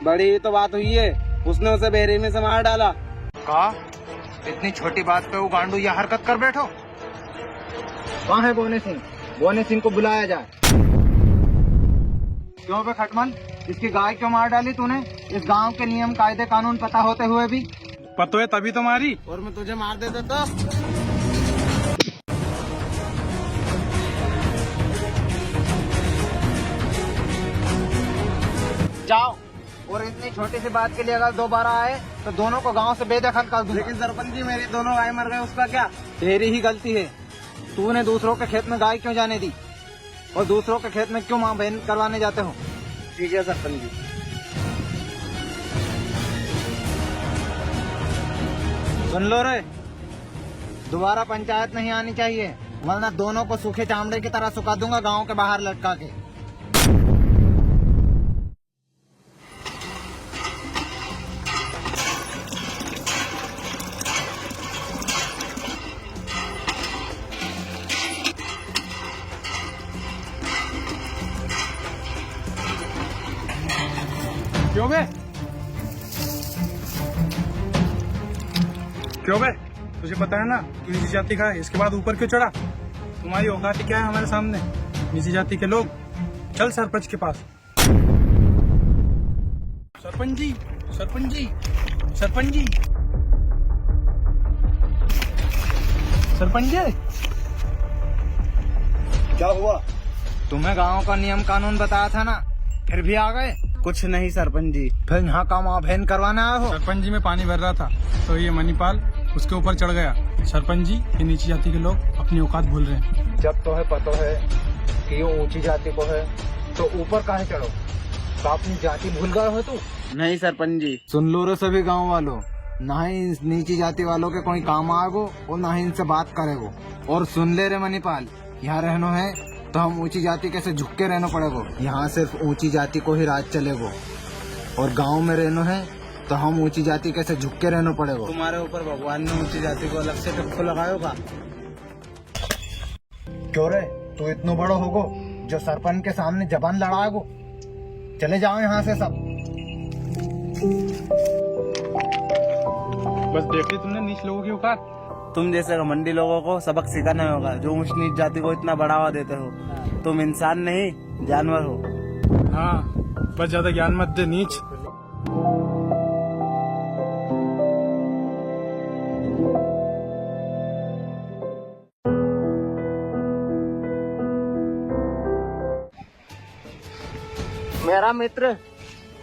बड़ी ही तो बात हुई है, उसने उसे बेरी में से मार डाला। कहा इतनी छोटी बात पे वो गांडू ये हरकत कर बैठो। कहाँ है बोने सिंह? बोने सिंह को बुलाया जाए। क्यों बे खटमल, इसकी गाय क्यों मार डाली तूने? इस गांव के नियम कायदे कानून पता होते हुए भी। पता है तभी तो मारी, और मैं तुझे मार देता तो। जाओ, और इतनी छोटी सी बात के लिए अगर दोबारा आए तो दोनों को गांव से बेदखल कर दूंगा। लेकिन सरपंच जी, मेरी दोनों गाय मर गए, उसका क्या? तेरी ही गलती है। तूने दूसरों के खेत में गाय क्यों जाने दी, और दूसरों के खेत में क्यों माँ बहन करवाने जाते हो? ठीक है सरपंच जी। सुन लो रे, दोबारा पंचायत नहीं आनी चाहिए, वरना दोनों को सूखे चामड़े की तरह सुखा दूंगा गांव के बाहर लटका के। क्यों बे? क्यों बे? तुझे पता है ना तू नीची जाति का है, इसके बाद ऊपर क्यों चढ़ा? तुम्हारी औकात क्या है हमारे सामने? नीची जाति के लोग, चल सरपंच के पास। सरपंच जी, सरपंच जी, सरपंच जी, सरपंच जी। क्या हुआ? तुम्हें गांव का नियम कानून बताया था ना, फिर भी आ गए? कुछ नहीं सरपंच जी। फिर यहाँ का माँ बहन करवाना आए हो? सरपंच जी में पानी भर रहा था तो ये मणिपाल उसके ऊपर चढ़ गया। सरपंच जी, ये नीची जाति के लोग अपनी औकात भूल रहे हैं। जब तो है पता है कि ये ऊंची जाति को है, तो ऊपर काहे चढ़ो? तो अपनी जाति भूल गए हो तू? नहीं सरपंच जी। सुन लो रे सभी गांव वालों, ना ही इस नीची जाति वालों के कोई काम आएगो और ना ही इनसे बात करेगो। और सुन ले रे मणिपाल, यहाँ रहनो है तो हम ऊंची जाति कैसे झुक के रहना पड़ेगो। यहाँ सिर्फ ऊंची जाति को ही राज चलेगो, और गांव में रहनो है तो हम ऊंची जाति कैसे झुक के रहना पड़ेगो। तुम्हारे ऊपर भगवान ने ऊंची जाति को अलग से टप्पो लगायो का? क्यों रे, तू इतना बड़ो होगो जो सरपंच के सामने जबान लड़ाएगो? चले जाओ यहाँ से सब। बस देख ली तुमने नीच लोगों की औकात। तुम जैसे घमंडी लोगों को सबक सिखाना होगा, जो ऊंच नीच जाति को इतना बढ़ावा देते हो। तुम इंसान नहीं जानवर हो। हाँ, बस ज्यादा ज्ञान मत दे नीच। मेरा मित्र,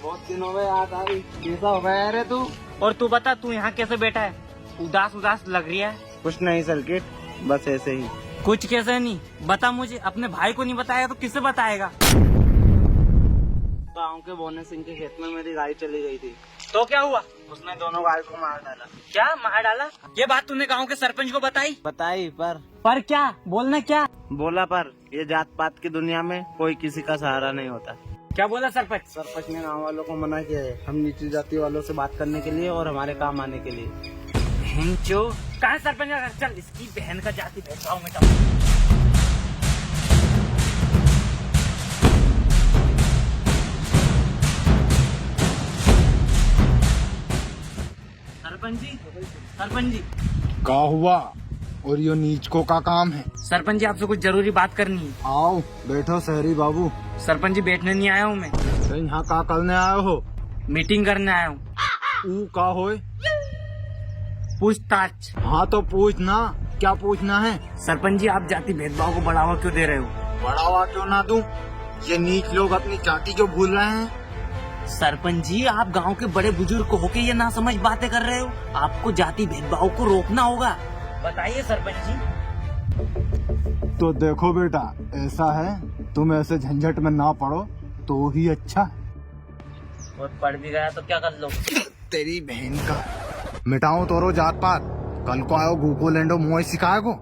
बहुत दिनों में याद आ गई। कैसा हो गया रे तू? और तू बता, तू यहाँ कैसे बैठा है? उदास उदास लग रही है। कुछ नहीं सर्किट, बस ऐसे ही। कुछ कैसे नहीं, बता मुझे। अपने भाई को नहीं बताएगा तो किसे बताएगा? गाँव के बोने सिंह के खेत में मेरी गाय चली गई थी, तो क्या हुआ? उसने दोनों गाय को मार डाला। क्या मार डाला? ये बात तूने गांव के सरपंच को बताई? बताई पर क्या बोलना? क्या बोला, पर ये जात पात की दुनिया में कोई किसी का सहारा नहीं होता। क्या बोला सरपंच? सरपंच ने गाँव वालों को मना किया है हम नीची जाति वालों से बात करने के लिए और हमारे काम आने के लिए। कहाँ सरपंच का? चल, इसकी बहन का जाति भेदभाव में सरपंच जी, सरपंच जी। क्या हुआ? और ये नीचकों का काम है? सरपंच जी, आपसे कुछ जरूरी बात करनी है। आओ बैठो शहरी बाबू। सरपंच जी, बैठने नहीं आया हूँ मैं, तो यहाँ का करने आए हो? मीटिंग करने आया हूँ। ऊ का होए? पूछताछ। हाँ तो पूछना, क्या पूछना है? सरपंच जी, आप जाति भेदभाव को बढ़ावा क्यों दे रहे हो? बढ़ावा क्यों ना दूं? ये नीच लोग अपनी जाति क्यों भूल रहे हैं? सरपंच जी, आप गांव के बड़े बुजुर्ग को होके ये ना समझ बातें कर रहे हो। आपको जाति भेदभाव को रोकना होगा। बताइए सरपंच जी। तो देखो बेटा, ऐसा है, तुम ऐसे झंझट में ना पड़ो तो ही अच्छा। और पढ़ भी गया तो क्या कर लो? तेरी बहन का मिटाओ तोरो जात पात, कल को आयो गूको लेंडो मुँह सिखाएगो।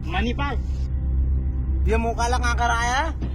मणिपाल, ये मुँह काला कहाँ कर आया है?